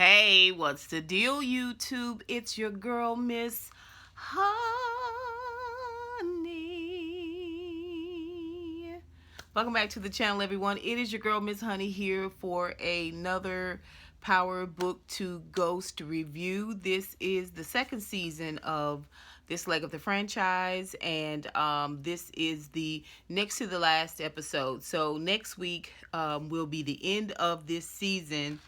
Hey, what's the deal, YouTube? It's your girl, Miss Honey. Welcome back to the channel, everyone. It is your girl, Miss Honey, here for another Power Book to Ghost review. This is the second season of this leg of the franchise, and this is the next to the last episode. So next week will be the end of this season,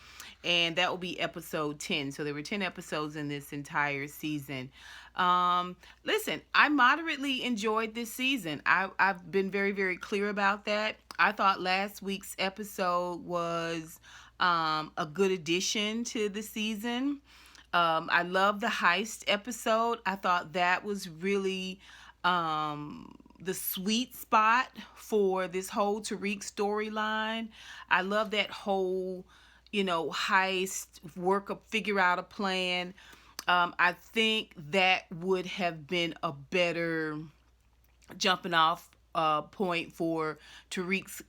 and that will be episode 10. So there were 10 episodes in this entire season. Listen, I moderately enjoyed this season. I've been very, very clear about that. I thought last week's episode was a good addition to the season. I love the heist episode. I thought that was really the sweet spot for this whole Tariq storyline. I love that whole, heist, figure out a plan. I think that would have been a better jumping off point for Tariq's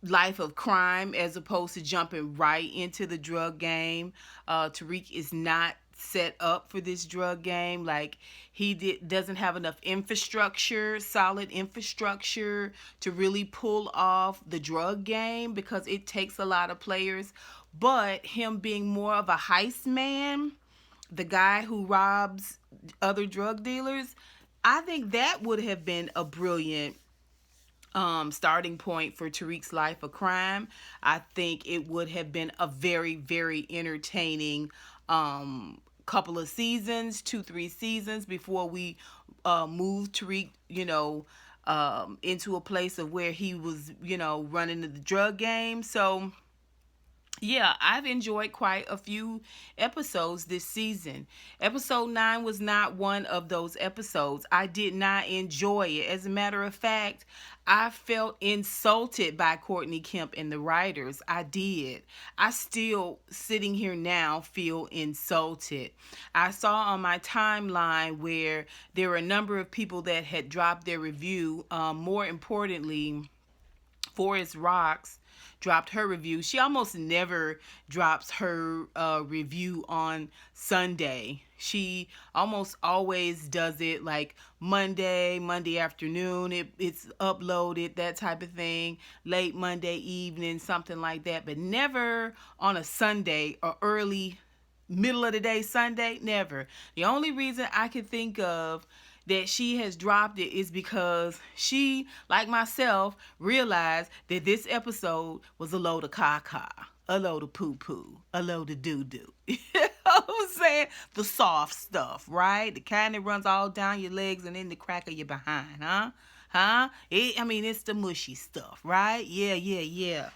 life of crime, as opposed to jumping right into the drug game. Tariq is not set up for this drug game. Like, doesn't have enough solid infrastructure to really pull off the drug game, because it takes a lot of players. But him being more of a heist man, the guy who robs other drug dealers, I think that would have been a brilliant starting point for Tariq's life of crime. I think it would have been a very, very entertaining couple of seasons, 2-3 seasons, before we moved Tariq, into a place of where he was, running the drug game. So yeah, I've enjoyed quite a few episodes this season. Episode 9 was not one of those episodes. I did not enjoy it. As a matter of fact, I felt insulted by Courtney Kemp and the writers. I did. I still, sitting here now, feel insulted. I saw on my timeline where there were a number of people that had dropped their review. More importantly, Forest Rocks dropped her review. She almost never drops her review on Sunday. She almost always does it like Monday afternoon. It's uploaded, that type of thing. Late Monday evening, something like that. But never on a Sunday or early middle of the day Sunday. Never. The only reason I can think of that she has dropped it is because she, like myself, realized that this episode was a load of caca, a load of poo-poo, a load of doo-doo. You know what I'm saying? The soft stuff, right? The kind that runs all down your legs and in the crack of your behind, huh? It's the mushy stuff, right? Yeah.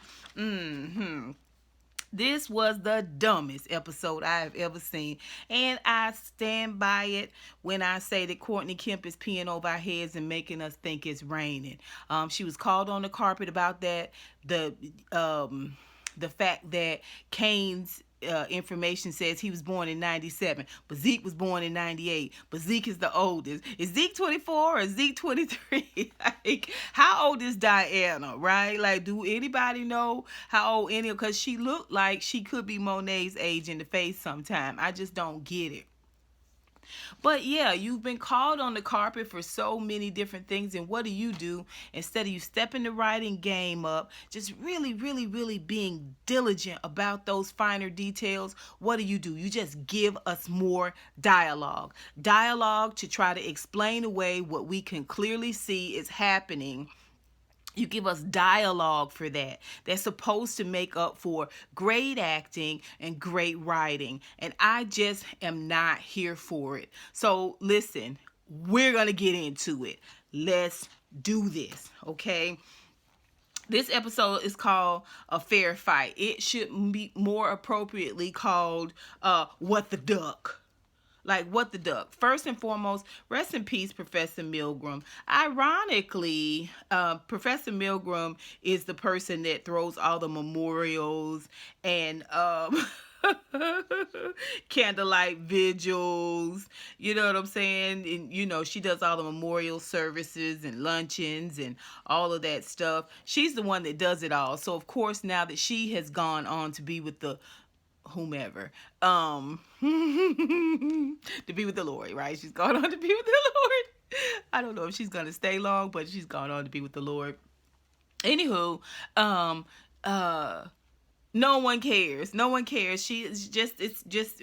This was the dumbest episode I have ever seen. And I stand by it when I say that Courtney Kemp is peeing over our heads and making us think it's raining. She was called on the carpet about that. The fact that Kane's information says he was born in 97, but Zeke was born in 98, but Zeke is the oldest. Is Zeke 24 or Zeke 23? Like, how old is Diana, right? Like, do anybody know how old any? Because she looked like she could be Monet's age in the face sometime. I just don't get it. But yeah, you've been called on the carpet for so many different things, and what do? Instead of you stepping the writing game up, just really, really, really being diligent about those finer details, what do? You just give us more dialogue. Dialogue to try to explain away what we can clearly see is happening. You give us dialogue for that. That's supposed to make up for great acting and great writing. And I just am not here for it. So listen, we're going to get into it. Let's do this, okay? This episode is called A Fair Fight. It should be more appropriately called What the Duck. Like, what the duck? First and foremost, rest in peace, Professor Milgram. Ironically, Professor Milgram is the person that throws all the memorials and candlelight vigils. You know what I'm saying? And, she does all the memorial services and luncheons and all of that stuff. She's the one that does it all. So, of course, now that she has gone on to be with the whomever, to be with the Lord, right? She's gone on to be with the Lord. I don't know if she's gonna stay long, but she's gone on to be with the Lord. Anywho, um, uh, no one cares. No one cares. It's just,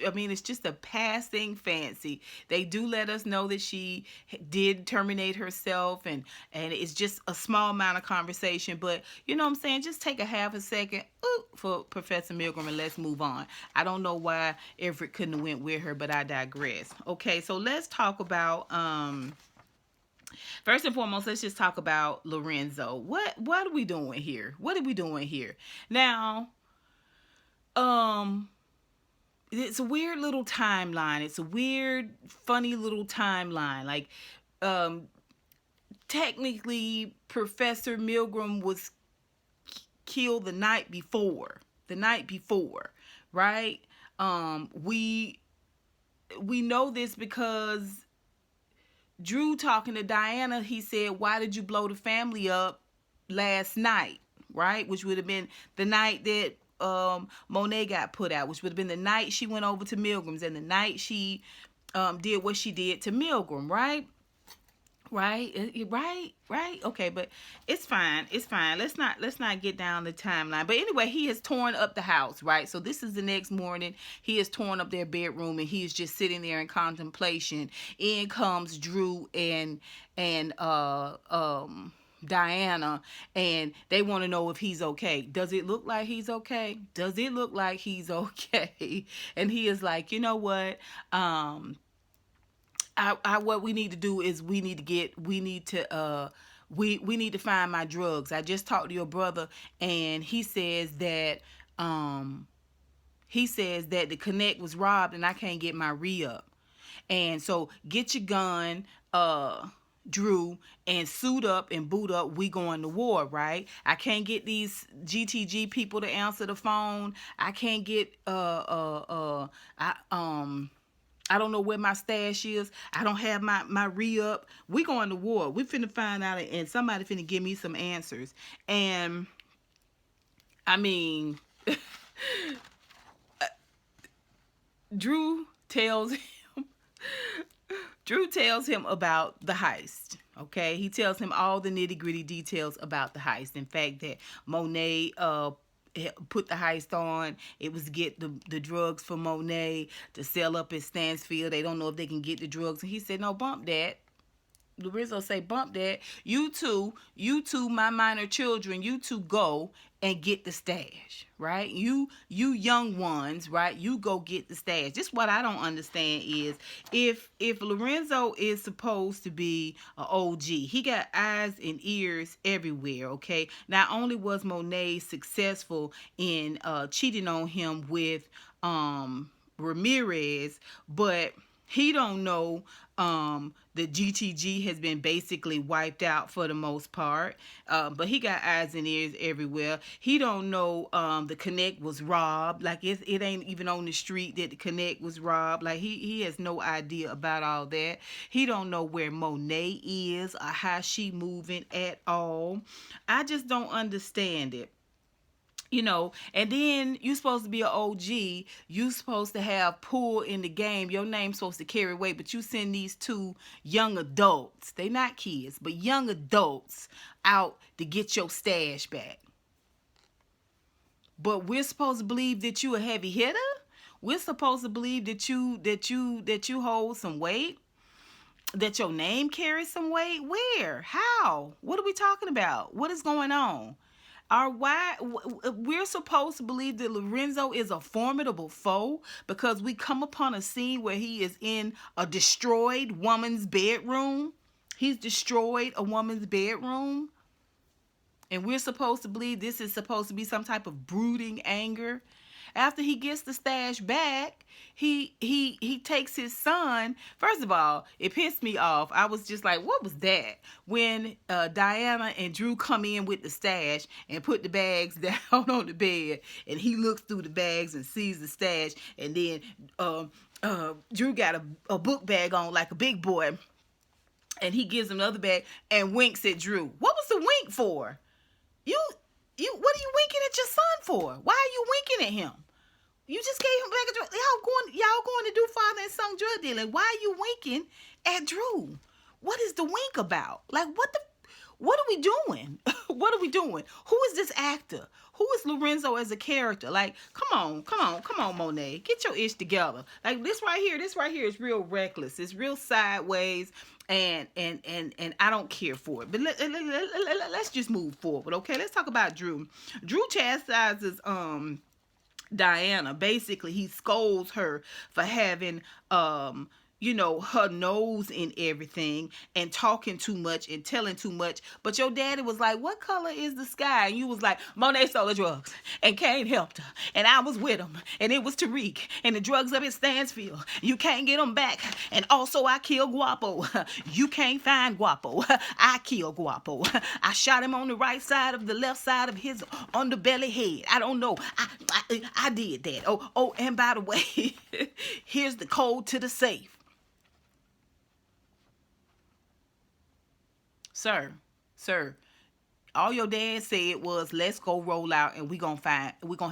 I mean, it's just a passing fancy. They do let us know that she did terminate herself, and it's just a small amount of conversation. But, you know what I'm saying? Just take a half a second for Professor Milgram and let's move on. I don't know why Everett couldn't have went with her, but I digress. Okay, so let's talk about, first and foremost, let's just talk about Lorenzo. What are we doing here? What are we doing here? Now, um, it's a weird little timeline. It's a weird, funny little timeline. Like, um, technically, Professor Milgram was killed the night before. The night before, right? We know this because Drew talking to Diana, he said, "Why did you blow the family up last night?" Right? Which would have been the night that Monet got put out, which would have been the night she went over to Milgram's and the night she did what she did to Milgram, right? Right. Okay, but it's fine. It's fine. Let's not get down the timeline. But anyway, he has torn up the house, right? So this is the next morning. He has torn up their bedroom and he is just sitting there in contemplation. In comes Drew and Diana, and they want to know if he's okay. Does it look like he's okay? Does it look like he's okay? And he is like, you know what? What we need to do is we need to find my drugs. I just talked to your brother and he says that the connect was robbed and I can't get my re-up. And so get your gun, Drew, and suit up and boot up. We going to war, right? I can't get these GTG people to answer the phone. I can't get I don't know where my stash is. I don't have my re-up. We going to war. We finna find out, and somebody finna give me some answers. And, I mean, Drew tells him about the heist. Okay, he tells him all the nitty-gritty details about the heist. In fact, that Monet put the heist on. It was to get the drugs for Monet to sell up at Stansfield. They don't know if they can get the drugs. And he said, no, bump that. Lorenzo say, bump that. You two, my minor children, you two go and get the stash, right? You young ones, right? You go get the stash. Just what I don't understand is if Lorenzo is supposed to be an OG, he got eyes and ears everywhere, okay? Not only was Monet successful in cheating on him with Ramirez, but he don't know the GTG has been basically wiped out for the most part. But he got eyes and ears everywhere. He don't know the Connect was robbed. Like it ain't even on the street that the Connect was robbed. Like he has no idea about all that. He don't know where Monet is or how she moving at all. I just don't understand it. And then you supposed to be an OG. You supposed to have pull in the game. Your name's supposed to carry weight, but you send these two young adults. They not kids, but young adults out to get your stash back. But we're supposed to believe that you a heavy hitter. We're supposed to believe that you hold some weight. That your name carries some weight. Where? How? What are we talking about? What is going on? We're supposed to believe that Lorenzo is a formidable foe because we come upon a scene where he is in a destroyed woman's bedroom. He's destroyed a woman's bedroom. And we're supposed to believe this is supposed to be some type of brooding anger. After he gets the stash back, he takes his son. First of all, it pissed me off. I was just like, what was that? When Diana and Drew come in with the stash and put the bags down on the bed, and he looks through the bags and sees the stash, and then Drew got a book bag on like a big boy, and he gives him the other bag and winks at Drew. What was the wink for? What are you winking at your son for? Why are you winking at him? You just gave him back a drug. Y'all going to do father and son drug dealing. Why are you winking at Drew? What is the wink about? Like, what are we doing? What are we doing? Who is this actor? Who is Lorenzo as a character? Like, come on, Monet. Get your ish together. Like, this right here is real reckless. It's real sideways. And I don't care for it. But let's just move forward, okay? Let's talk about Drew. Drew chastises Diana. Basically, he scolds her for having her nose in everything and talking too much and telling too much. But your daddy was like, what color is the sky? And you was like, Monet stole the drugs and Kane helped her. And I was with him. And it was Tariq. And the drugs up at Stansfield. You can't get them back. And also I killed Guapo. You can't find Guapo. I killed Guapo. I shot him on the right side of the left side of his underbelly head. I don't know. I did that. Oh, and by the way, here's the code to the safe. Sir, all your dad said was, let's go roll out and we're gonna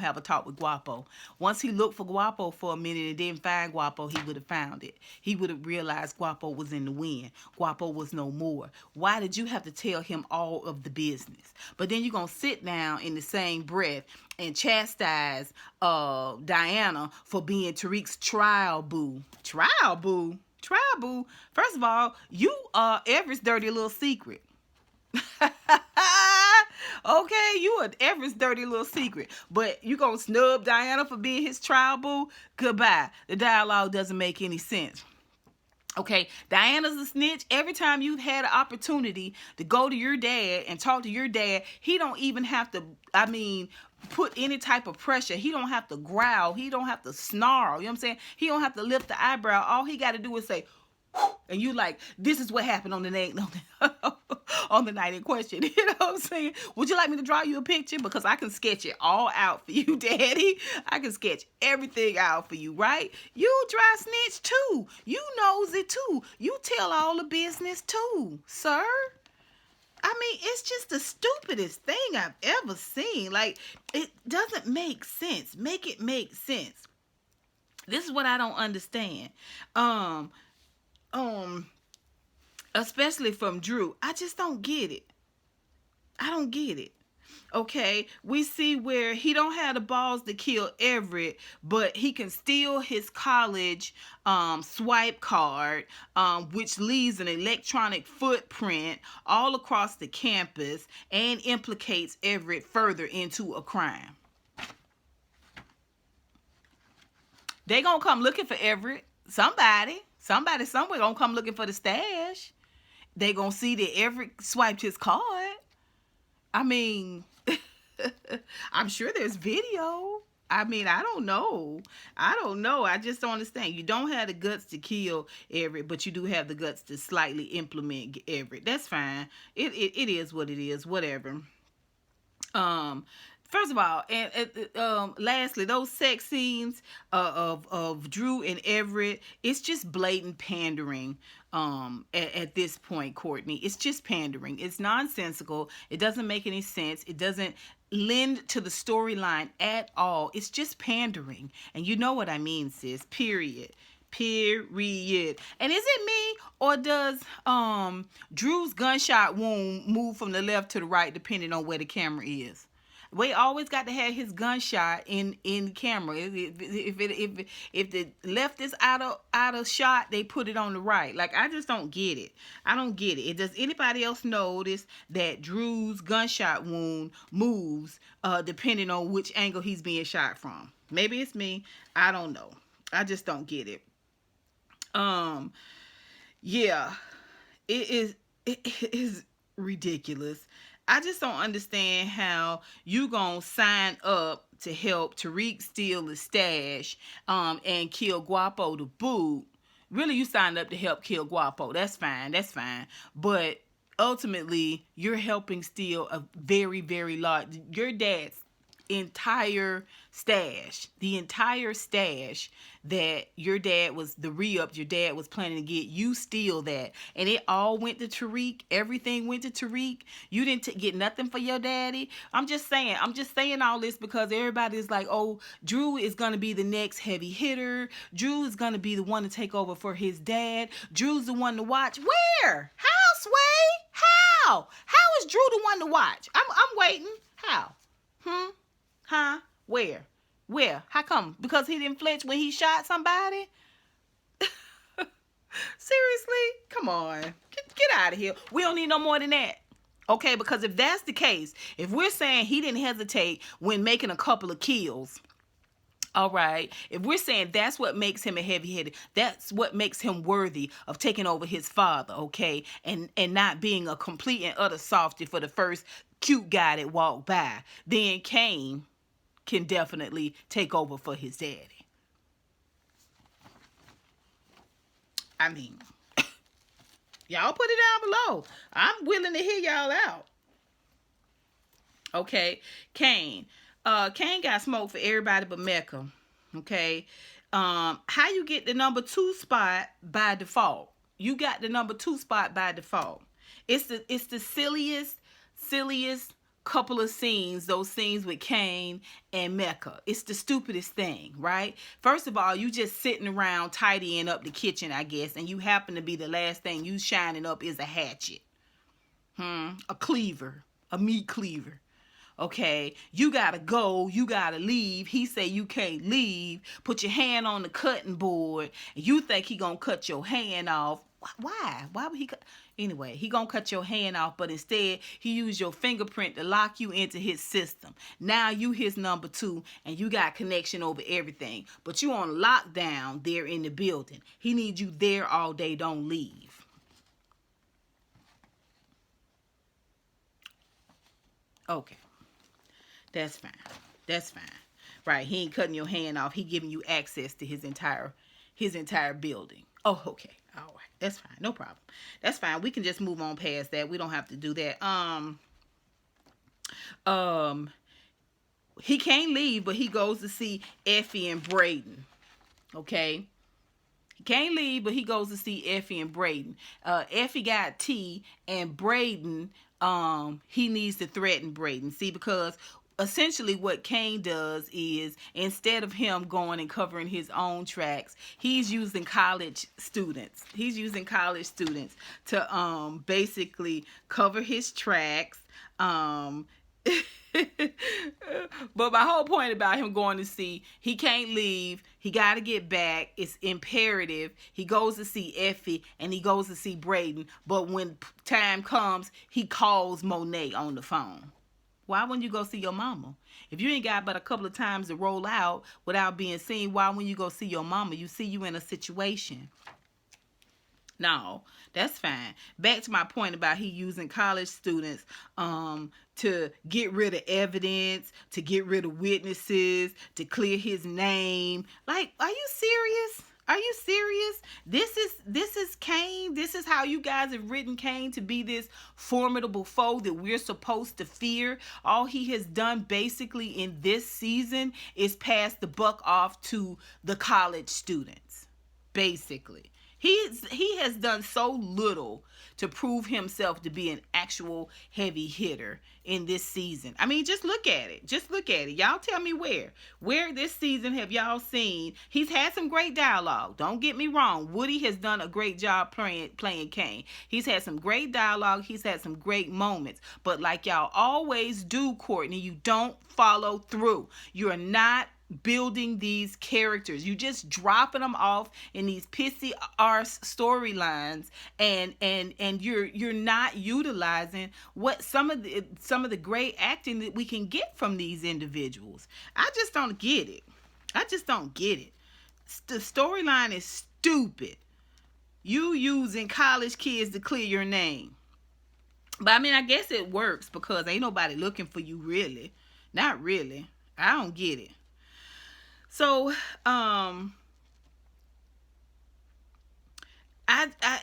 have a talk with Guapo. Once he looked for Guapo for a minute and didn't find Guapo, he would have found it. He would have realized Guapo was in the wind. Guapo was no more. Why did you have to tell him all of the business? But then you're gonna sit down in the same breath and chastise Diana for being Tariq's trial boo. Trial boo? First of all, you are Everett's dirty little secret. Okay, you are Everett's dirty little secret. But you gonna snub Diana for being his trial boo? Goodbye. The dialogue doesn't make any sense. Okay, Diana's a snitch. Every time you've had an opportunity to go to your dad and talk to your dad, he don't even have to, put any type of pressure. He don't have to growl. He don't have to snarl. You know what I'm saying? He don't have to lift the eyebrow. All he got to do is say, and you like, this is what happened on the night on the night in question. You know what I'm saying? Would you like me to draw you a picture? Because I can sketch it all out for you, Daddy. I can sketch everything out for you, right? You dry snitch too. You knows it too. You tell all the business too, sir. It's just the stupidest thing I've ever seen. Like, it doesn't make sense. Make it make sense. This is what I don't understand. Especially from Drew. I just don't get it. I don't get it. Okay, we see where he don't have the balls to kill Everett, but he can steal his college swipe card, which leaves an electronic footprint all across the campus and implicates Everett further into a crime. They gonna come looking for Everett. Somebody somewhere gonna come looking for the stash. They gonna see that Everett swiped his card. I'm sure there's video. I don't know. I just don't understand. You don't have the guts to kill Everett, but you do have the guts to slightly implement Everett. That's fine. It is what it is. Whatever. First of all, and lastly, those sex scenes of Drew and Everett, it's just blatant pandering. At this point, Courtney, it's just pandering. It's nonsensical. It doesn't make any sense. It doesn't lend to the storyline at all. It's just pandering, and you know what I mean, sis. Period. And is it me, or does Drew's gunshot wound move from the left to the right depending on where the camera is? We always got to have his gunshot in camera. If the left is out of shot, they put it on the right. Like, I just don't get it. I don't get it. Does anybody else notice that Drew's gunshot wound moves depending on which angle he's being shot from? Maybe it's me. I don't know. I just don't get it. Yeah, it is ridiculous. I just don't understand how you gonna sign up to help Tariq steal the stash and kill Guapo to boot. Really, you signed up to help kill Guapo. That's fine. But ultimately, you're helping steal a very, very large... Your dad's entire stash. The entire stash that your dad was, the re-up your dad was planning to get, you steal that. And it all went to Tariq. Everything went to Tariq. You didn't get nothing for your daddy. I'm just saying all this because everybody's like, oh, Drew is going to be the next heavy hitter. Drew is going to be the one to take over for his dad. Drew's the one to watch. Where? How, Sway? How? How is Drew the one to watch? I'm waiting. How? Huh? Where? Where? How come? Because he didn't flinch when he shot somebody? Seriously? Come on. Get out of here. We don't need no more than that. Okay, because if that's the case, if we're saying he didn't hesitate when making a couple of kills, all right, if we're saying that's what makes him a heavy-hitter, that's what makes him worthy of taking over his father, okay, and not being a complete and utter softy for the first cute guy that walked by, then Kane can definitely take over for his daddy. I mean, y'all put it down below. I'm willing to hear y'all out. Okay, Kane. Kane got smoke for everybody but Mecca. Okay. How you get the number 2 spot by default? You got the number 2 spot by default. It's the silliest couple of scenes, those scenes with Kane and Mecca. It's the stupidest thing, right? First of all, you just sitting around tidying up the kitchen, I guess, and you happen to be the last thing you shining up is a hatchet. A cleaver, a meat cleaver. Okay, you gotta go, you gotta leave. He say you can't leave. Put your hand on the cutting board, and you think he gonna cut your hand off. Why? Why would he cut? Anyway, he gonna cut your hand off, but instead he used your fingerprint to lock you into his system. Now you his number 2, and you got connection over everything. But you on lockdown there in the building. He needs you there all day. Don't leave. Okay. That's fine. That's fine. Right. He ain't cutting your hand off. He giving you access to his entire building. Oh, okay. All right. That's fine. No problem. That's fine. We can just move on past that. We don't have to do that. He can't leave, but he goes to see Effie and Braden. Okay. He can't leave, but he goes to see Effie and Braden. Effie got T, and Braden, he needs to threaten Braden. See, because essentially what Kane does is, instead of him going and covering his own tracks, he's using college students. He's using college students to basically cover his tracks. But my whole point about him going to see, he can't leave, he got to get back, it's imperative. He goes to see Effie and he goes to see Braden, but when time comes, he calls Monet on the phone. Why wouldn't you go see your mama? If you ain't got but a couple of times to roll out without being seen, why wouldn't you go see your mama? You see you in a situation. No, that's fine. Back to my point about he using college students to get rid of evidence, to get rid of witnesses, to clear his name. Like, are you serious? Are you serious? This is Kane. This is how you guys have written Kane to be this formidable foe that we're supposed to fear. All he has done basically in this season is pass the buck off to the college students. Basically. He has done so little to prove himself to be an actual heavy hitter in this season. I mean, just look at it. Just look at it. Y'all tell me where. Where this season have y'all seen? He's had some great dialogue. Don't get me wrong. Woody has done a great job playing Kane. He's had some great dialogue. He's had some great moments. But like y'all always do, Courtney, you don't follow through. You're not building these characters. You just dropping them off in these pissy arse storylines, and you're not utilizing what some of the great acting that we can get from these individuals. I just don't get it. I just don't get it. The storyline is stupid. You using college kids to clear your name. But I mean, I guess it works because ain't nobody looking for you really. Not really. I don't get it. So, I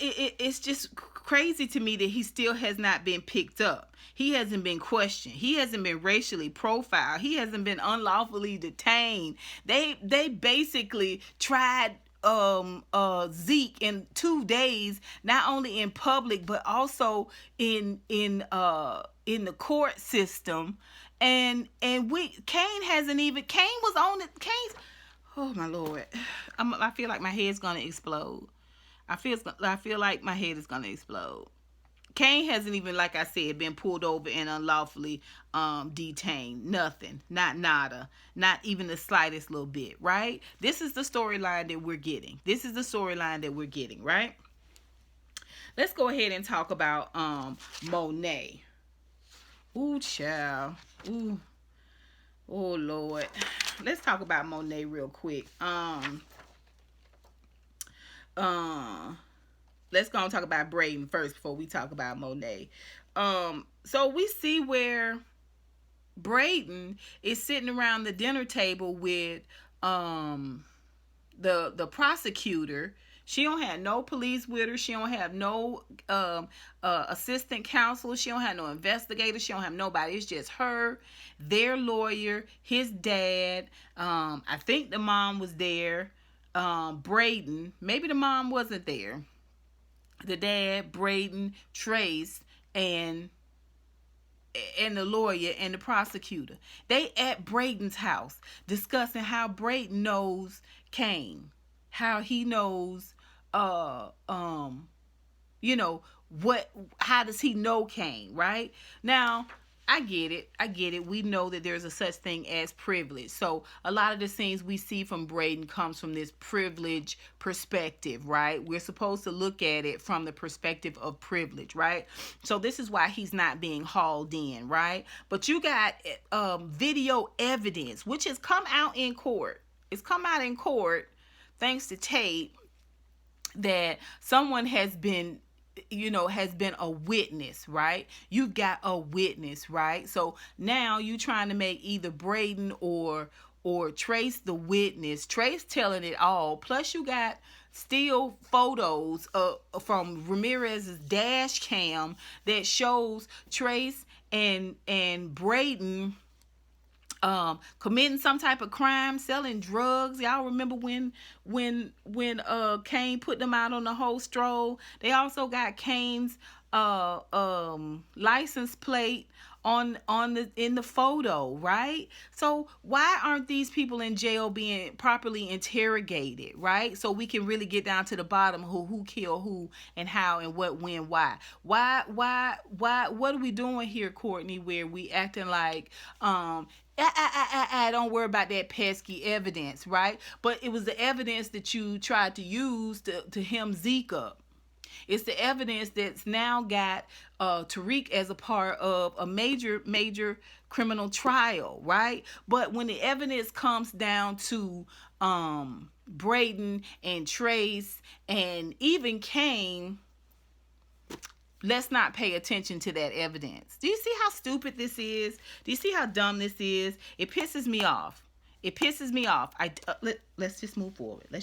it's just crazy to me that he still has not been picked up. He hasn't been questioned. He hasn't been racially profiled. He hasn't been unlawfully detained. They basically tried Zeke in 2 days, not only in public but also in the court system. And we Kane hasn't even Kane was on it. Kane's Oh my Lord. I feel like my head's gonna explode. I feel like my head is gonna explode. Kane hasn't even, like I said, been pulled over and unlawfully detained. Nothing. Not nada. Not even the slightest little bit, right? This is the storyline that we're getting. Right? Let's go ahead and talk about Monet. Ooh, child. Ooh. Oh Lord. Let's talk about Monet real quick. Let's go and talk about Braden first before we talk about Monet. So we see where Braden is sitting around the dinner table with the prosecutor. She don't have no police with her. She don't have no assistant counsel. She don't have no investigator. She don't have nobody. It's just her, their lawyer, his dad. I think the mom was there. Braden. Maybe the mom wasn't there. The dad, Braden, Trace, and the lawyer and the prosecutor. They at Braden's house discussing how Braden knows Kane. How he knows how does he know Kane, right? Now, I get it. We know that there's a such thing as privilege. So a lot of the scenes we see from Braden comes from this privilege perspective, right? We're supposed to look at it from the perspective of privilege, right? So this is why he's not being hauled in, right? But you got video evidence, which has come out in court. It's come out in court, thanks to Tate, that someone has been a witness, right? You've got a witness, right? So now you trying to make either Braden or Trace the witness. Trace telling it all. Plus you got still photos from Ramirez's dash cam that shows Trace and Braden committing some type of crime, selling drugs. Y'all remember when Kane put them out on the whole stroll? They also got Kane's license plate in the photo, right? So why aren't these people in jail being properly interrogated, right? So we can really get down to the bottom of who killed who and how and what, when, why. Why what are we doing here, Courtney, where we acting like don't worry about that pesky evidence, right? But it was the evidence that you tried to use to hem Zeke up. It's the evidence that's now got Tariq as a part of a major criminal trial, right? But when the evidence comes down to Braden and Trace and even Kane, let's not pay attention to that evidence. Do you see how stupid this is? Do you see how dumb this is? It pisses me off. Let's just move forward. We're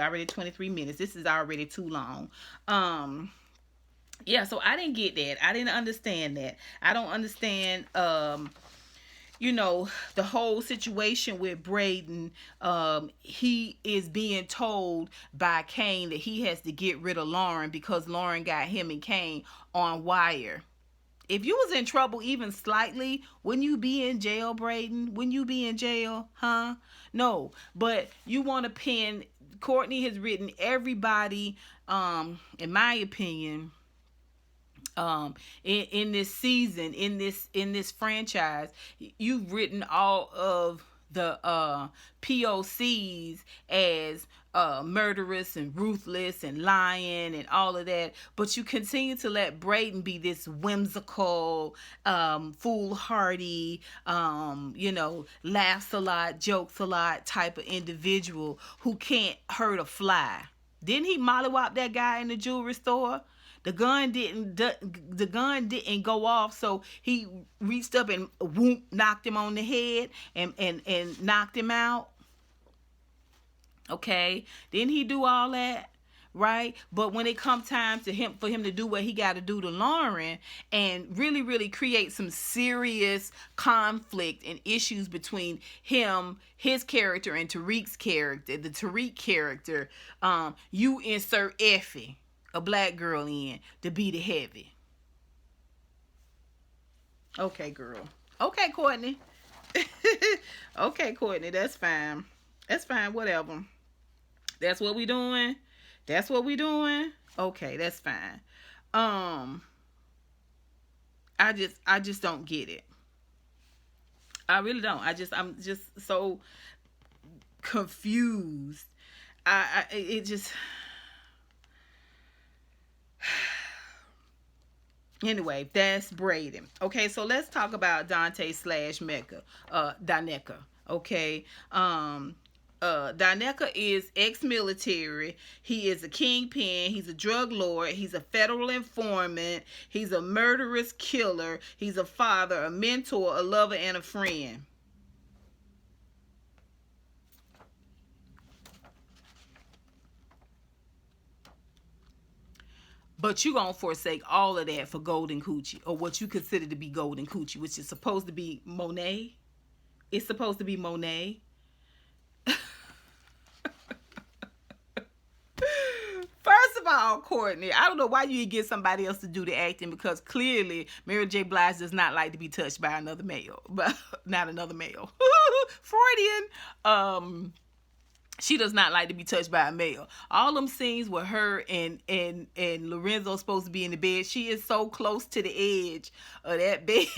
already 23 minutes. This is already too long. Yeah, so I didn't get that. I didn't understand that. I don't understand the whole situation with Braden. He is being told by Kane that he has to get rid of Lauren because Lauren got him and Kane on wire. If you was in trouble even slightly, wouldn't you be in jail, Braden? Wouldn't you be in jail? Huh? No. But you want to pin... Courtney has written everybody, in my opinion, in this season, in this franchise, you've written all of the POCs as murderous and ruthless and lying and all of that, but you continue to let Braden be this whimsical, foolhardy, laughs a lot, jokes a lot type of individual who can't hurt a fly. Didn't he mollywop that guy in the jewelry store? The gun didn't go off, so he reached up and whoop, knocked him on the head and knocked him out. Okay, didn't he do all that? right? But when it come time to him for him to do what he got to do to Lauren and really, really create some serious conflict and issues between him, his character, and Tariq's character, the Tariq character, you insert Effie, a black girl, in to be the heavy. Okay, girl. Okay, Courtney. Okay, Courtney, that's fine. That's fine, whatever. That's what we doing. That's what we doing. Okay, that's fine. Um, I just don't get it. I really don't. I'm just so confused. It just. Anyway, that's Braden. Okay, so let's talk about Dante slash Mecca, Daneka. Okay, Daneka is ex-military. He is a kingpin. He's a drug lord. He's a federal informant. He's a murderous killer. He's a father, a mentor, a lover, and a friend. But you gonna forsake all of that for golden coochie, or what you consider to be golden coochie, which is supposed to be Monet. It's supposed to be Monet. First of all, Courtney, I don't know why you get somebody else to do the acting, because clearly Mary J. Blige does not like to be touched by another male, but not another male. Freudian. She does not like to be touched by a male. All them scenes with her and Lorenzo supposed to be in the bed, she is so close to the edge of that bed.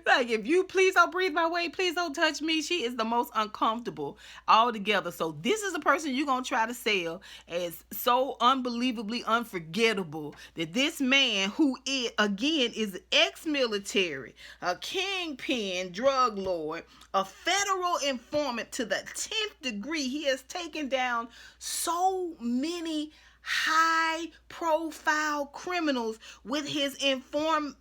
Like, if you please don't breathe my way, please don't touch me. She is the most uncomfortable altogether. So this is a person you're going to try to sell as so unbelievably unforgettable, that this man, who is, again, is ex-military, a kingpin drug lord, a federal informant to the 10th degree. He has taken down so many high profile criminals with his informant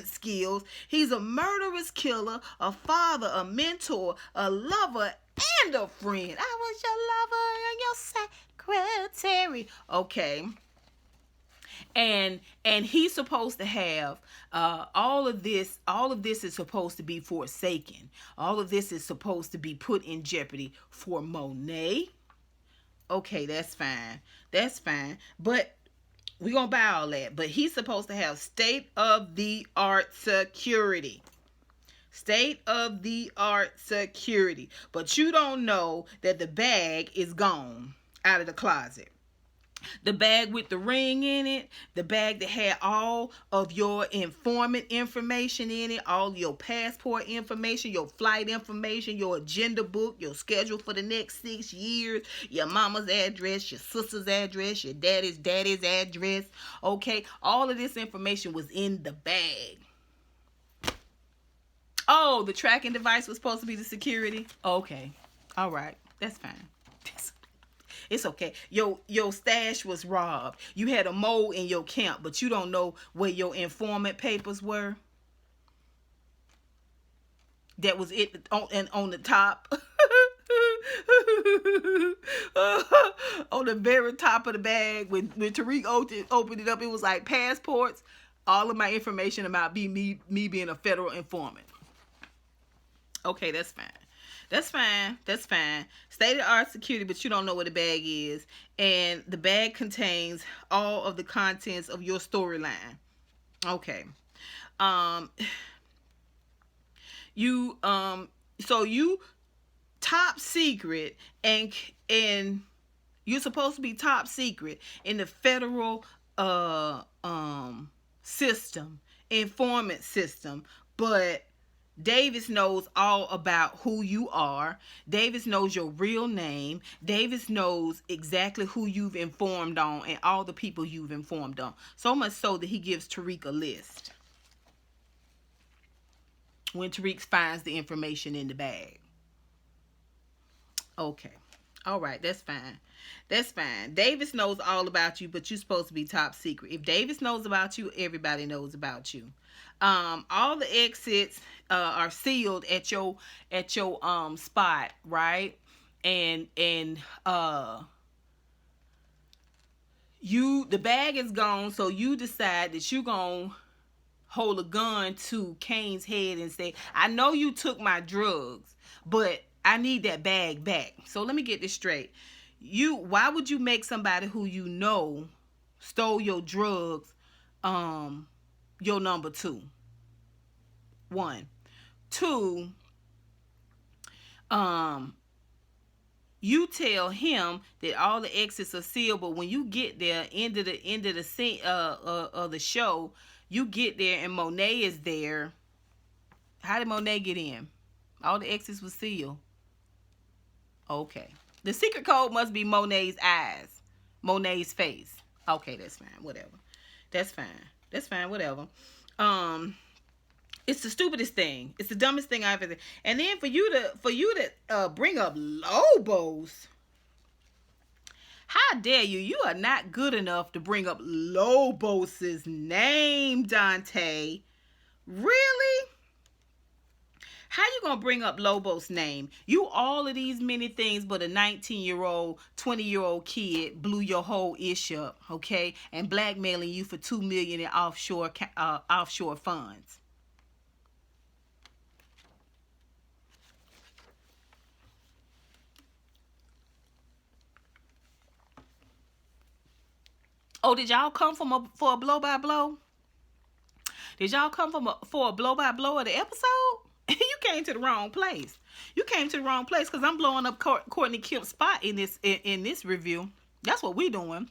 skills. He's a murderous killer, a father, a mentor, a lover, and a friend. I was your lover and your secretary. Okay. And he's supposed to have all of this is supposed to be forsaken. All of this is supposed to be put in jeopardy for Monet. Okay, that's fine, but we're gonna buy all that. But he's supposed to have state of the art security, but you don't know that the bag is gone out of the closet. The bag with the ring in it, the bag that had all of your informant information in it, all your passport information, your flight information, your agenda book, your schedule for the next 6 years, your mama's address, your sister's address, your daddy's address. Okay, all of this information was in the bag. Oh, the tracking device was supposed to be the security? Okay, all right, that's fine. It's okay. Your stash was robbed. You had a mole in your camp, but you don't know where your informant papers were. That was it on the top. On the very top of the bag, when Tariq opened it up, it was like passports, all of my information about me being a federal informant. Okay, that's fine. That's fine. State-of-the-art security, but you don't know what the bag is. And the bag contains all of the contents of your storyline. Okay. So you top secret, and you're supposed to be top secret in the federal system, informant system, but Davis knows all about who you are. Davis knows your real name. Davis knows exactly who you've informed on and all the people you've informed on. So much so that he gives Tariq a list when Tariq finds the information in the bag. Okay. All right, that's fine. Davis knows all about you, but you're supposed to be top secret. If Davis knows about you, everybody knows about you. All the exits are sealed at your spot, right? And the bag is gone, so you decide that you gonna hold a gun to Kane's head and say, I know you took my drugs, but I need that bag back. So let me get this straight. Why would you make somebody who you know stole your drugs your number two? One. Two, you tell him that all the exits are sealed, but when you get there, end of the scene of the show, you get there and Monet is there. How did Monet get in? All the exits were sealed. Okay. The secret code must be Monet's eyes, Monet's face. Okay, that's fine. Whatever. That's fine. Whatever. It's the stupidest thing. It's the dumbest thing I've ever. And then for you to bring up Lobos. How dare you? You are not good enough to bring up Lobos's name, Dante. Really? How you gonna bring up Lobos' name? You all of these many things, but a 19-year-old, 20-year-old kid blew your whole ish up, okay? And blackmailing you for $2 million in offshore funds. Oh, did y'all come for a blow by blow? Did y'all come for a blow by blow of the episode? You came to the wrong place. You came to the wrong place because I'm blowing up Courtney Kemp's spot in this review. That's what we doing.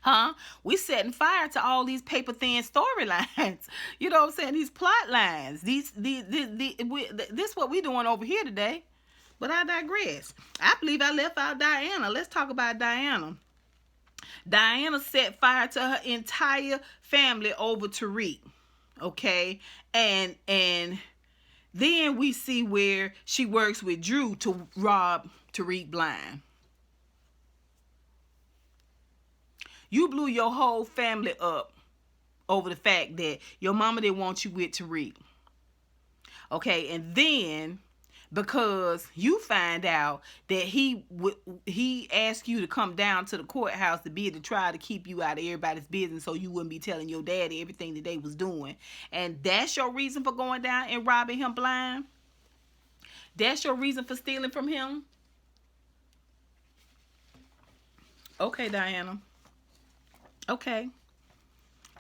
Huh? We setting fire to all these paper thin storylines. You know what I'm saying? These plot lines. This what we doing over here today. But I digress. I believe I left out Diana. Let's talk about Diana. Diana set fire to her entire family over Tariq. Okay? And then we see where she works with Drew to rob Tariq blind. You blew your whole family up over the fact that your mama didn't want you with Tariq. Okay, and then because you find out that he asked you to come down to the courthouse to be able to try to keep you out of everybody's business so you wouldn't be telling your daddy everything that they was doing. And that's your reason for going down and robbing him blind? That's your reason for stealing from him? Okay, Diana. Okay.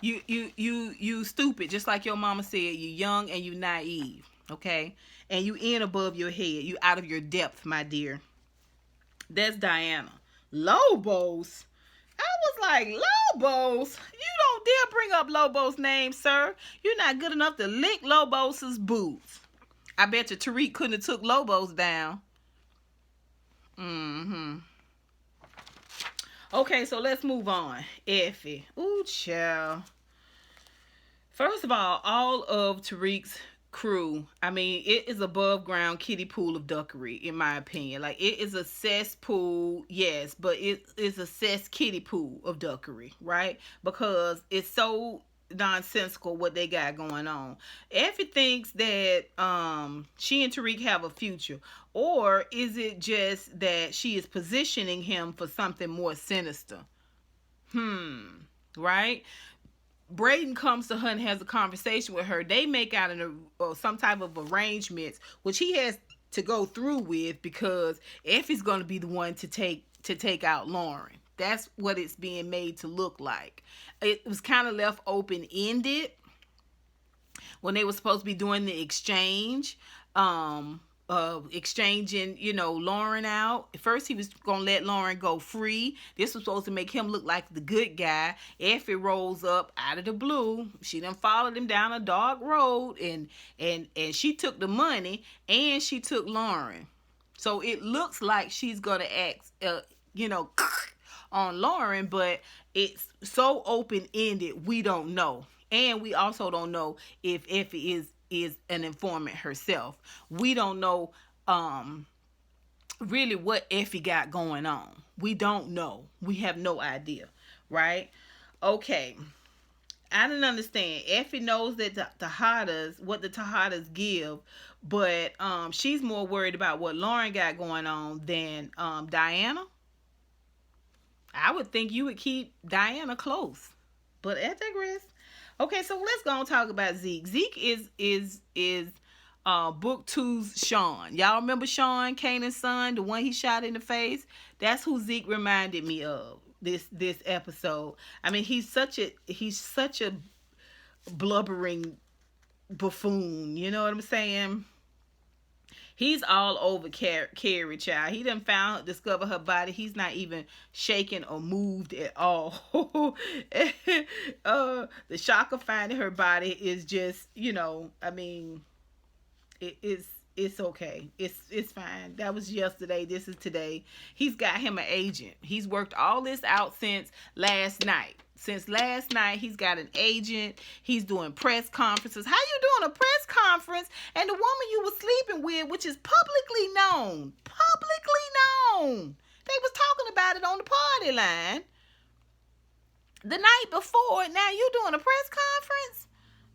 You stupid, just like your mama said. You young and you naive. Okay? And you in above your head. You out of your depth, my dear. That's Diana. Lobos? I was like, Lobos? You don't dare bring up Lobos' name, sir. You're not good enough to lick Lobos' boots. I bet you Tariq couldn't have took Lobos down. Okay, so let's move on. Effie. Ooh, child. First of all of Tariq's crew, I mean, it is above ground kiddie pool of duckery, in my opinion. Like, it is a cesspool, yes, but it is a cess kiddie pool of duckery, right? Because it's so nonsensical what they got going on. Effie thinks that she and Tariq have a future, or is it just that she is positioning him for something more sinister? Right? Braden comes to her and has a conversation with her. They make out some type of arrangements, which he has to go through with because Effie's going to be the one to take out Lauren. That's what it's being made to look like. It was kind of left open-ended when they were supposed to be doing the exchange. Exchanging, Lauren out. At first, he was going to let Lauren go free. This was supposed to make him look like the good guy. Effie rolls up out of the blue. She done followed him down a dark road, and she took the money, and she took Lauren. So it looks like she's going to act, on Lauren, but it's so open-ended, we don't know. And we also don't know if Effie is an informant herself. We don't know really what Effie got going on. We don't know. We have no idea, right? Okay. I didn't understand. Effie knows that the Tejadas give, but she's more worried about what Lauren got going on than Diana. I would think you would keep Diana close, but I digress. Okay, so let's go and talk about Zeke. Zeke is book two's Sean. Y'all remember Sean, Kanan's son, the one he shot in the face? That's who Zeke reminded me of this episode. I mean, he's such a blubbering buffoon. You know what I'm saying? He's all over Carrie, child. He done discover her body. He's not even shaken or moved at all. The shock of finding her body is just, I mean, it's okay. It's fine. That was yesterday. This is today. He's got him an agent. He's worked all this out since last night. Since last night, he's got an agent. He's doing press conferences. How you doing a press conference and the woman you were sleeping with, which is publicly known. They was talking about it on the party line the night before. Now you doing a press conference?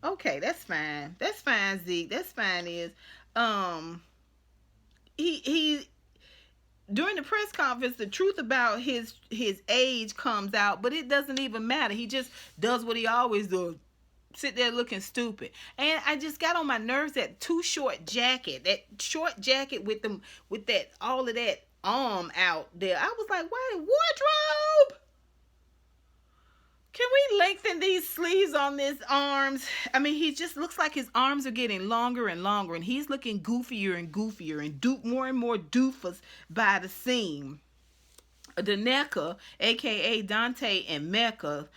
Okay, that's fine. That's fine, Zeke. That's fine. He during the press conference, the truth about his age comes out, but it doesn't even matter. He just does what he always does. Sit there looking stupid. And I just got on my nerves, that short jacket with that all of that arm out there. I was like, why wardrobe? Can we lengthen these sleeves on his arms? I mean, he just looks like his arms are getting longer and longer, and he's looking goofier and goofier and more and more doofus by the seam. The NECA, aka Dante and Mecca,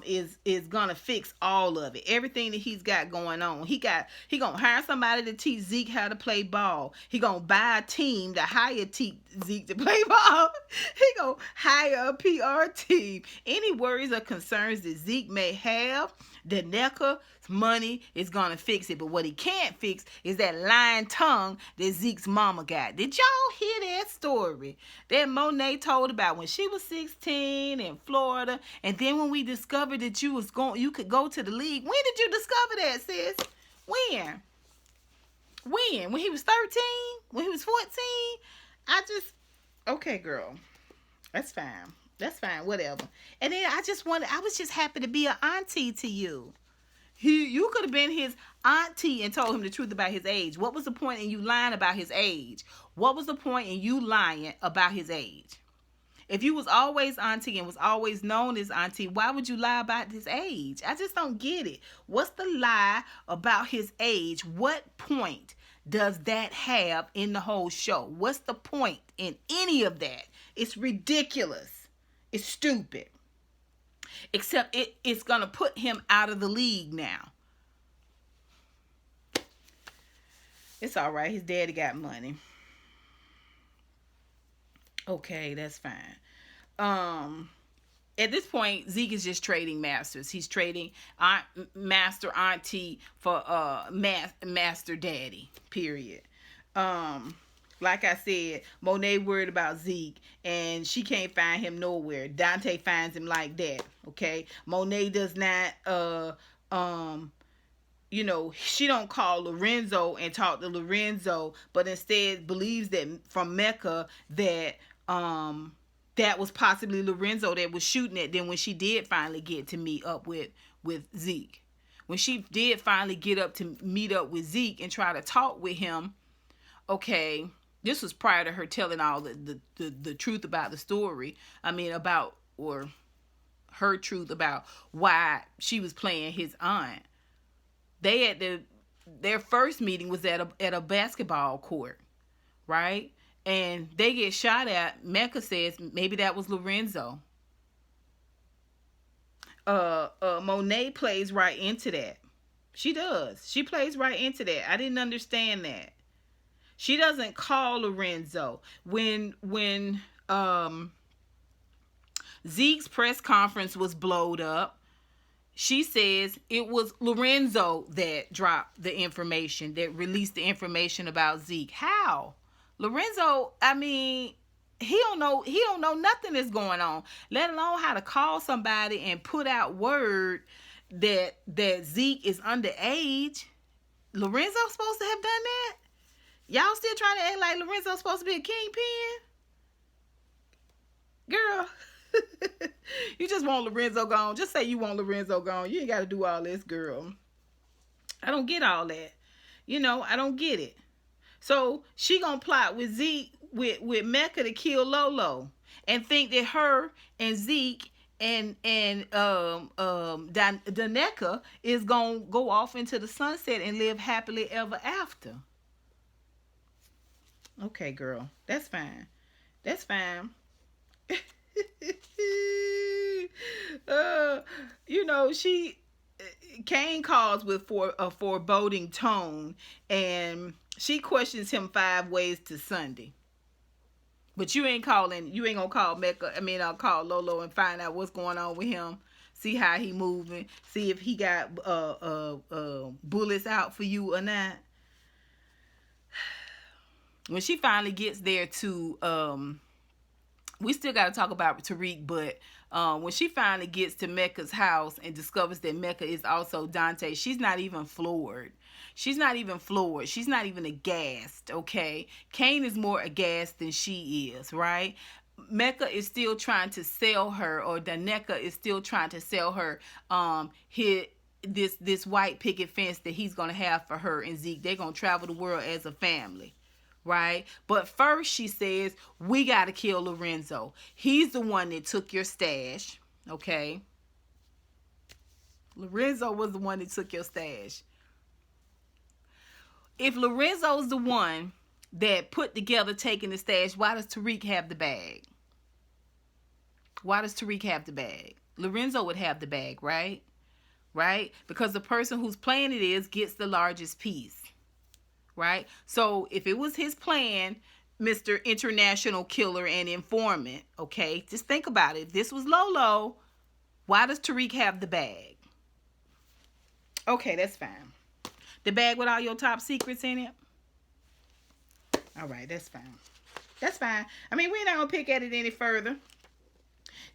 is gonna fix all of it. Everything that he's got going on. He gonna hire somebody to teach Zeke how to play ball. He gonna buy a team to hire Zeke to play ball. He gonna hire a PR team. Any worries or concerns that Zeke may have, the NECA money is gonna fix it. But what he can't fix is that lying tongue that Zeke's mama got. Did y'all hear that story that Monet told about when she was 16 in Florida, and then when we discovered that you could go to the league? When did you discover that, sis? When? When he was 13? When he was 14? Okay, girl. That's fine. That's fine. Whatever. And then I was just happy to be an auntie to you. You could have been his auntie and told him the truth about his age. What was the point in you lying about his age? What was the point in you lying about his age? If you was always auntie and was always known as auntie, why would you lie about his age? I just don't get it. What's the lie about his age? What point does that have in the whole show? What's the point in any of that? It's ridiculous. It's stupid. Except it's going to put him out of the league now. It's all right. His daddy got money. Okay, that's fine. At this point, Zeke is just trading masters. He's trading master auntie for master daddy, period. Like I said, Monet worried about Zeke, and she can't find him nowhere. Dante finds him like that, okay? Monet does not, she don't call Lorenzo and talk to Lorenzo, but instead believes that from Mecca that that was possibly Lorenzo that was shooting it. Then when she did finally get to meet up with Zeke, when she did finally get up to meet up with Zeke and try to talk with him, okay, this was prior to her telling all the truth about the story. I mean, or her truth about why she was playing his aunt. They had their first meeting was at a basketball court, right? And they get shot at. Mecca says maybe that was Lorenzo. Monet plays right into that. She does. She plays right into that. I didn't understand that. She doesn't call Lorenzo. When Zeke's press conference was blowed up, she says it was Lorenzo that dropped the information, that released the information about Zeke. How? Lorenzo, I mean, he don't know nothing that's going on, let alone how to call somebody and put out word that Zeke is underage. Lorenzo supposed to have done that? Y'all still trying to act like Lorenzo's supposed to be a kingpin? Girl, You just want Lorenzo gone. Just say you want Lorenzo gone. You ain't got to do all this, girl. I don't get all that. I don't get it. So she gonna plot with Zeke with Mecca to kill Lolo, and think that her and Zeke and Daneka is gonna go off into the sunset and live happily ever after. Okay, girl, that's fine. That's fine. uh, she Kane calls with a foreboding tone, and she questions him 5 ways to Sunday. But you ain't gonna call Mecca. I mean, I'll call Lolo and find out what's going on with him. See how he moving. See if he got bullets out for you or not. When she finally gets there to we still got to talk about Tariq, but when she finally gets to Mecca's house and discovers that Mecca is also Dante, she's not even floored. She's not even floored. She's not even aghast, okay? Kane is more aghast than she is, right? Mecca is still trying to sell her, or Daneka is still trying to sell her this white picket fence that he's going to have for her and Zeke. They're going to travel the world as a family. Right? But first she says, we got to kill Lorenzo. He's the one that took your stash. Okay? Lorenzo was the one that took your stash. If Lorenzo's the one that put together taking the stash, why does Tariq have the bag? Why does Tariq have the bag? Lorenzo would have the bag, right? Right? Because the person whose plan it is gets the largest piece. Right? So if it was his plan, Mr. International Killer and Informant, okay, just think about it. If this was Lolo, why does Tariq have the bag? Okay, that's fine. The bag with all your top secrets in it? All right, that's fine. That's fine. I mean, we're not going to pick at it any further.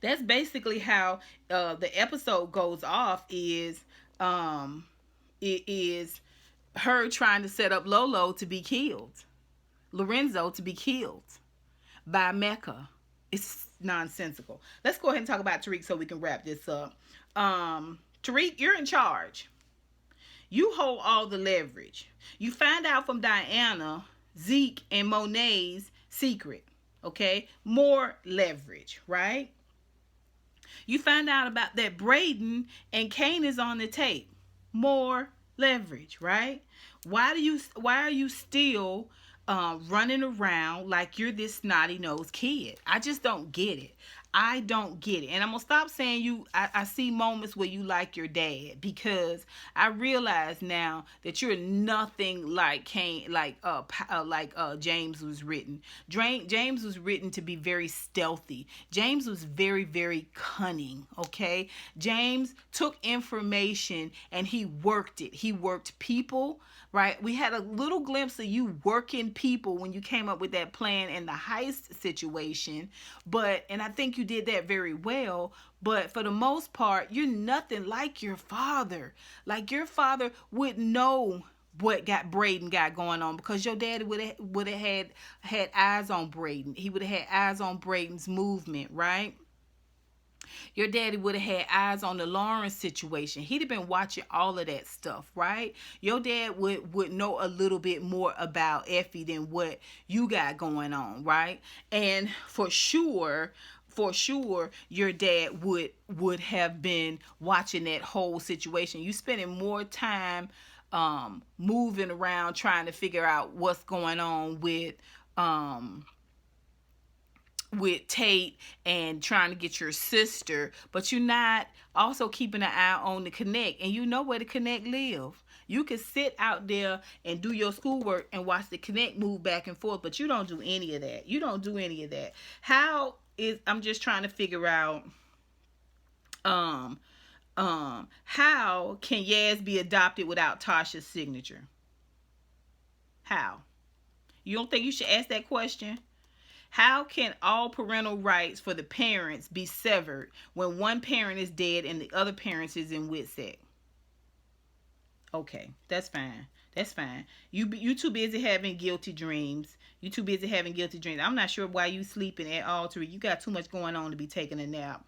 That's basically how the episode goes off is it is her trying to set up Lolo to be killed. Lorenzo to be killed by Mecca. It's nonsensical. Let's go ahead and talk about Tariq so we can wrap this up. Tariq, you're in charge. You hold all the leverage. You find out from Diana, Zeke, and Monet's secret. Okay? More leverage, right? You find out about that Braden and Kane is on the tape. More leverage, right? Why are you still running around like you're this snotty-nosed kid? I just don't get it. I don't get it. And I'm going to stop saying I see moments where you like your dad, because I realize now that you're nothing like Kane, like James was written. James was written to be very stealthy. James was very, very cunning, okay? James took information and he worked it. He worked people, right? We had a little glimpse of you working people when you came up with that plan and the heist situation, and I think you did that very well, but for the most part, you're nothing like your father. Like, your father would know what Braden got going on, because your daddy would have had eyes on Braden. He would have had eyes on Braden's movement, right? Your daddy would have had eyes on the Lawrence situation. He'd have been watching all of that stuff, right? Your dad would know a little bit more about Effie than what you got going on, right? And for sure, your dad would have been watching that whole situation. You spending more time moving around trying to figure out what's going on with Tate and trying to get your sister, but you're not also keeping an eye on the Connect, and you know where the Connect live. You can sit out there and do your schoolwork and watch the Connect move back and forth, but you don't do any of that. You don't do any of that. I'm just trying to figure out how can Yaz be adopted without Tasha's signature? How? You don't think you should ask that question? How can all parental rights for the parents be severed when one parent is dead and the other parent is in WITSEC? Okay, that's fine. That's fine. You too busy having guilty dreams. You too busy having guilty dreams. I'm not sure why you sleeping at all, Tariq. You got too much going on to be taking a nap.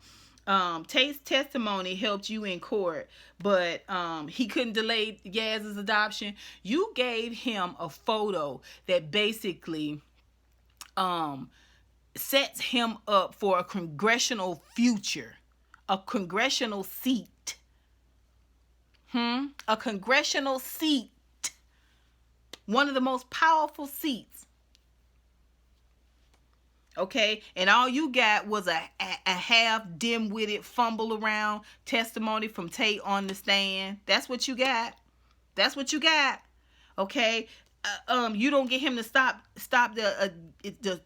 Tate's testimony helped you in court, but he couldn't delay Yaz's adoption. You gave him a photo that basically um, sets him up for a congressional future, a congressional seat. A congressional seat. One of the most powerful seats. Okay, and all you got was a half dim-witted fumble around testimony from Tate on the stand. That's what you got. That's what you got. Okay, you don't get him to stop the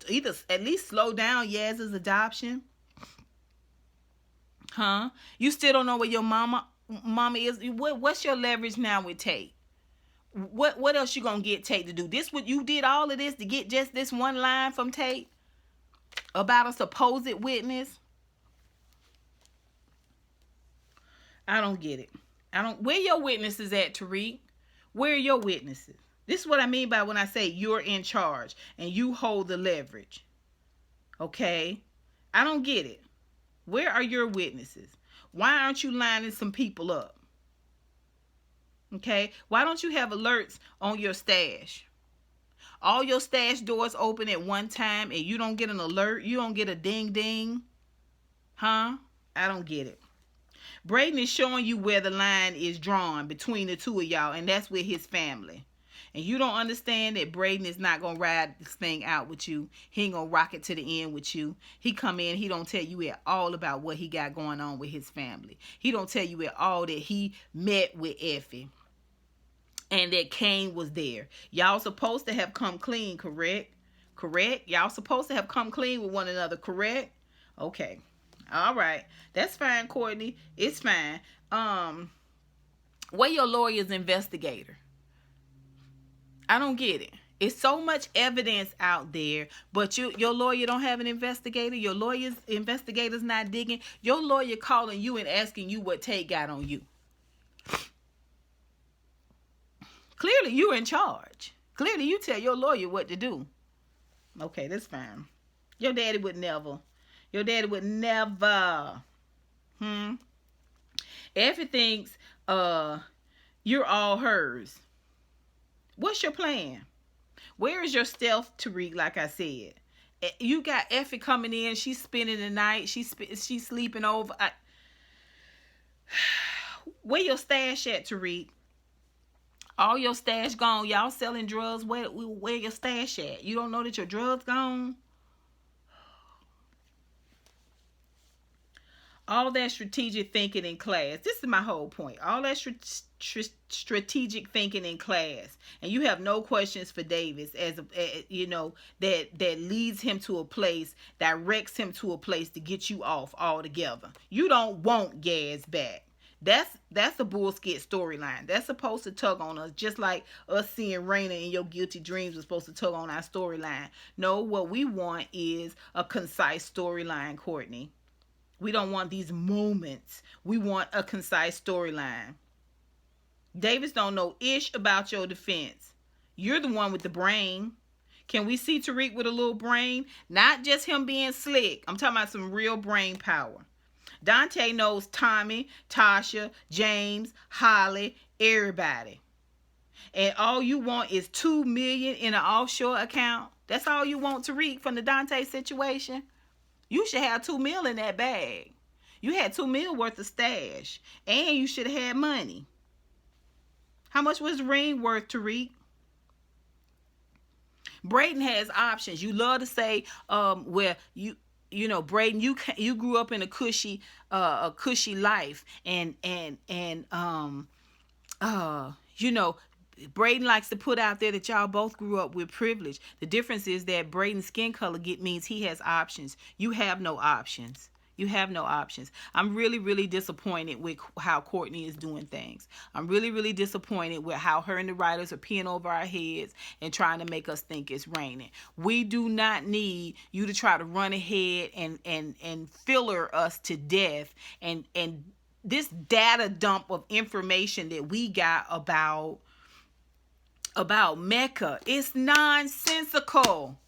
either at least slow down Yaz's adoption. You still don't know where your mama is. What's your leverage now with Tate? What else you gonna get Tate to do? This what you did all of this to get just this one line from Tate about a supposed witness? I don't get it. Where your witnesses at, Tariq? Where are your witnesses? This is what I mean by when I say you're in charge and you hold the leverage. Okay? I don't get it. Where are your witnesses? Why aren't you lining some people up? Okay? Why don't you have alerts on your stash? All your stash doors open at one time and you don't get an alert? You don't get a ding ding? I don't get it. Braden is showing you where the line is drawn between the two of y'all, and that's with his family. And you don't understand that Braden is not going to ride this thing out with you. He ain't going to rock it to the end with you. He come in, he don't tell you at all about what he got going on with his family. He don't tell you at all that he met with Effie and that Kane was there. Y'all supposed to have come clean, correct? Correct? Y'all supposed to have come clean with one another, correct? Okay. All right. That's fine, Courtney. It's fine. Where your lawyer's investigator? I don't get it. It's so much evidence out there, but your lawyer don't have an investigator. Your lawyer's investigator's not digging. Your lawyer calling you and asking you what Tate got on you. Clearly, you're in charge. Clearly, you tell your lawyer what to do. Okay, that's fine. Your daddy would never. Your daddy would never. Effie thinks you're all hers. What's your plan? Where is your stealth, Tariq? Like I said, you got Effie coming in. She's spending the night. She's sleeping over. Where your stash at, Tariq? All your stash gone. Y'all selling drugs. Where your stash at? You don't know that your drugs gone? All that strategic thinking in class. This is my whole point. All that strategic thinking in class, and you have no questions for Davis as that leads him to a place, directs him to a place to get you off altogether. You don't want Yaz back. That's a bullshit storyline. That's supposed to tug on us, just like us seeing Raina in your guilty dreams was supposed to tug on our storyline. No, what we want is a concise storyline, Courtney. We don't want these moments. We want a concise storyline. Davis don't know ish about your defense. You're the one with the brain. Can we see Tariq with a little brain? Not just him being slick. I'm talking about some real brain power. Dante knows Tommy, Tasha, James, Holly, everybody. And all you want is $2 million in an offshore account. That's all you want, Tariq, from the Dante situation. You should have $2 million in that bag. You had $2 million worth of stash. And you should have had money. How much was the ring worth, Tariq? Braden has options. You love to say, where you know, Braden, you grew up in a cushy life, and Braden likes to put out there that y'all both grew up with privilege. The difference is that Braden's skin color means he has options. You have no options. You have no options. I'm really, really disappointed with how Courtney is doing things. I'm really, really disappointed with how her and the writers are peeing over our heads and trying to make us think it's raining. We do not need you to try to run ahead and filler us to death. And this data dump of information that we got about about Mecca. It's nonsensical.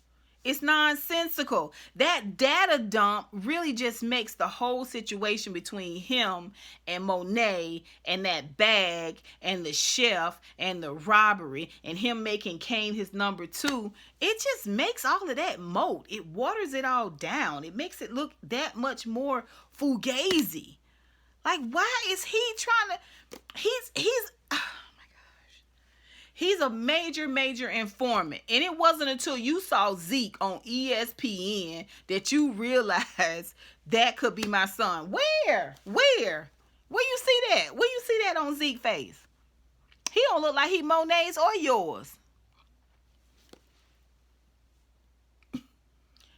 It's nonsensical. That data dump really just makes the whole situation between him and Monet and that bag and the chef and the robbery and him making Kane his number two. It just makes all of that moat. It waters it all down. It makes it look that much more fugazi. Like, why is he trying to? He's. He's a major, major informant. And it wasn't until you saw Zeke on ESPN that you realized that could be my son. Where? Where you see that? Where you see that on Zeke's face? He don't look like he Monet's or yours.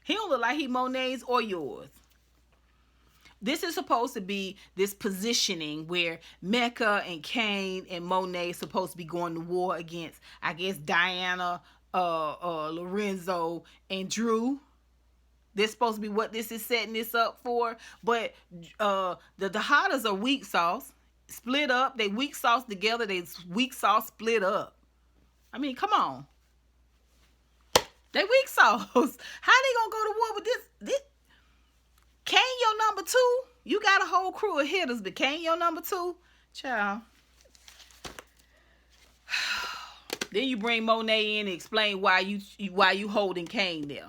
He don't look like he Monet's or yours. This is supposed to be this positioning where Mecca and Kane and Monet is supposed to be going to war against, I guess, Diana, Lorenzo, and Drew. This is supposed to be what this is setting this up for. But the Hadas are weak sauce. Split up. They weak sauce together. They weak sauce split up. I mean, come on. They weak sauce. How they gonna go to war with this? Kane your number two? You got a whole crew of hitters, but Kane your number two? Child. Then you bring Monet in and explain why you holding Kane there.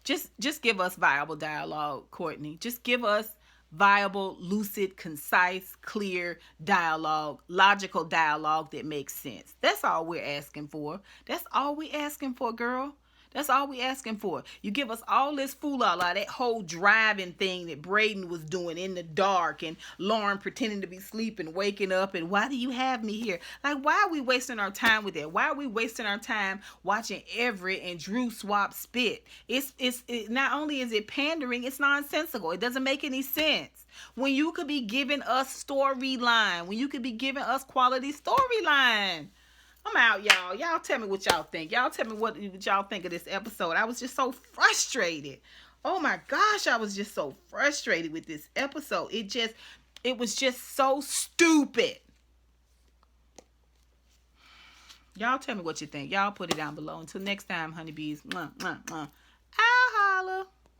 Just give us viable dialogue, Courtney. Just give us viable, lucid, concise, clear dialogue, logical dialogue that makes sense. That's all we're asking for. That's all we're asking for, girl. That's all we asking for. You give us all this foolallah, that whole driving thing that Braden was doing in the dark and Lauren pretending to be sleeping, waking up, and why do you have me here? Like, why are we wasting our time with that? Why are we wasting our time watching Everett and Drew swap spit? It not only is it pandering, it's nonsensical. It doesn't make any sense. When you could be giving us storyline, when you could be giving us quality storyline. I'm out, y'all. Y'all tell me what y'all think. Y'all tell me what y'all think of this episode. I was just so frustrated. Oh my gosh, I was just so frustrated with this episode. It was just so stupid. Y'all tell me what you think. Y'all put it down below. Until next time, honeybees. Mwah, mwah, mwah.